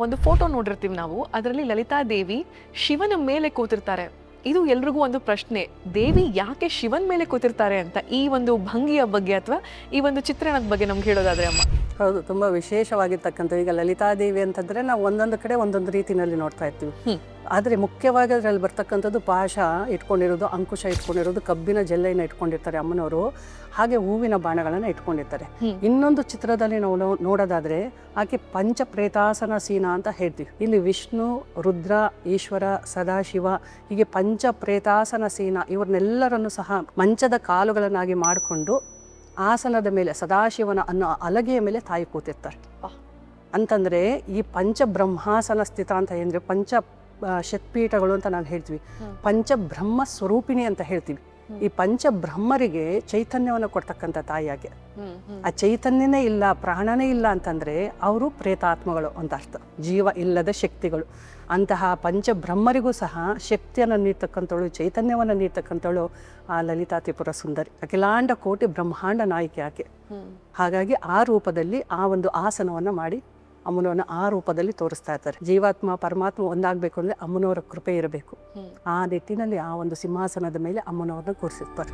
ಒಂದು ಫೋಟೋ ನೋಡಿರ್ತೀವಿ ನಾವು, ಅದರಲ್ಲಿ ಲಲಿತಾ ದೇವಿ ಶಿವನ ಮೇಲೆ ಕೂತಿರ್ತಾರೆ. ಇದು ಎಲ್ರಿಗೂ ಒಂದು ಪ್ರಶ್ನೆ, ದೇವಿ ಯಾಕೆ ಶಿವನ್ ಮೇಲೆ ಕೂತಿರ್ತಾರೆ ಅಂತ. ಈ ಒಂದು ಭಂಗಿಯ ಬಗ್ಗೆ ಅಥವಾ ಈ ಒಂದು ಚಿತ್ರಣದ ಬಗ್ಗೆ ನಮ್ಗೆ ಹೇಳೋದಾದ್ರೆ ಅಮ್ಮ. ಹೌದು, ತುಂಬ ವಿಶೇಷವಾಗಿರ್ತಕ್ಕಂಥ. ಈಗ ಲಲಿತಾದೇವಿ ಅಂತಂದರೆ ನಾವು ಒಂದೊಂದು ಕಡೆ ಒಂದೊಂದು ರೀತಿಯಲ್ಲಿ ನೋಡ್ತಾ ಇರ್ತೀವಿ. ಆದರೆ ಮುಖ್ಯವಾಗಿ ಅದರಲ್ಲಿ ಬರ್ತಕ್ಕಂಥದ್ದು ಪಾಶ ಇಟ್ಕೊಂಡಿರೋದು, ಅಂಕುಶ ಇಟ್ಕೊಂಡಿರೋದು, ಕಬ್ಬಿನ ಜಲ್ಲೆಯನ್ನು ಇಟ್ಕೊಂಡಿರ್ತಾರೆ ಅಮ್ಮನವರು, ಹಾಗೆ ಹೂವಿನ ಬಾಣಗಳನ್ನು ಇಟ್ಕೊಂಡಿರ್ತಾರೆ. ಇನ್ನೊಂದು ಚಿತ್ರದಲ್ಲಿ ನಾವು ನೋಡೋದಾದರೆ ಆಕೆ ಪಂಚಪ್ರೇತಾಸನ ಸೀನ ಅಂತ ಹೇಳ್ತೀವಿ. ಇಲ್ಲಿ ವಿಷ್ಣು, ರುದ್ರ, ಈಶ್ವರ, ಸದಾಶಿವ ಹೀಗೆ ಪಂಚಪ್ರೇತಾಸನ ಸೀನ ಇವ್ರನ್ನೆಲ್ಲರನ್ನು ಸಹ ಮಂಚದ ಕಾಲುಗಳನ್ನಾಗಿ ಮಾಡಿಕೊಂಡು ಆಸನದ ಮೇಲೆ ಸದಾಶಿವನ ಅನ್ನೋ ಅಲಗೆಯ ಮೇಲೆ ತಾಯಿ ಕೂತಿರ್ತಾರೆ. ಅಂತಂದರೆ ಈ ಪಂಚಬ್ರಹ್ಮಾಸನ ಸ್ಥಿತ ಅಂತ ಹೇಳಿದ್ರೆ ಪಂಚ ಶಕ್ತಿಪೀಠಗಳು ಅಂತ ನಾವು ಹೇಳ್ತೀವಿ. ಪಂಚಬ್ರಹ್ಮ ಸ್ವರೂಪಿಣಿ ಅಂತ ಹೇಳ್ತೀವಿ. ಈ ಪಂಚಬ್ರಹ್ಮರಿಗೆ ಚೈತನ್ಯವನ್ನು ಕೊಡ್ತಕ್ಕಂಥ ತಾಯಿಯಾಗೆ. ಆ ಚೈತನ್ಯನೇ ಇಲ್ಲ, ಪ್ರಾಣನೇ ಇಲ್ಲ ಅಂತಂದರೆ ಅವರು ಪ್ರೇತಾತ್ಮಗಳು ಅಂತ ಅರ್ಥ, ಜೀವ ಇಲ್ಲದ ಶಕ್ತಿಗಳು. ಅಂತಹ ಪಂಚಬ್ರಹ್ಮರಿಗೂ ಸಹ ಶಕ್ತಿಯನ್ನು ನೀಡ್ತಕ್ಕಂಥವಳು, ಚೈತನ್ಯವನ್ನು ನೀಡ್ತಕ್ಕಂಥವಳು ಆ ಲಲಿತಾ ತ್ರಿಪುರ ಸುಂದರಿ, ಅಖಿಲಾಂಡ ಕೋಟಿ ಬ್ರಹ್ಮಾಂಡ ನಾಯಕಿ ಆಕೆ. ಹಾಗಾಗಿ ಆ ರೂಪದಲ್ಲಿ ಆ ಒಂದು ಆಸನವನ್ನು ಮಾಡಿ ಅಮ್ಮನವನ್ನ ಆ ರೂಪದಲ್ಲಿ ತೋರಿಸ್ತಾ ಇರ್ತಾರೆ. ಜೀವಾತ್ಮ ಪರಮಾತ್ಮ ಒಂದಾಗಬೇಕು ಅಂದರೆ ಅಮ್ಮನವರ ಕೃಪೆ ಇರಬೇಕು. ಆ ನಿಟ್ಟಿನಲ್ಲಿ ಆ ಒಂದು ಸಿಂಹಾಸನದ ಮೇಲೆ ಅಮ್ಮನವ್ರನ್ನ ಕೂರಿಸಿರ್ತಾರೆ.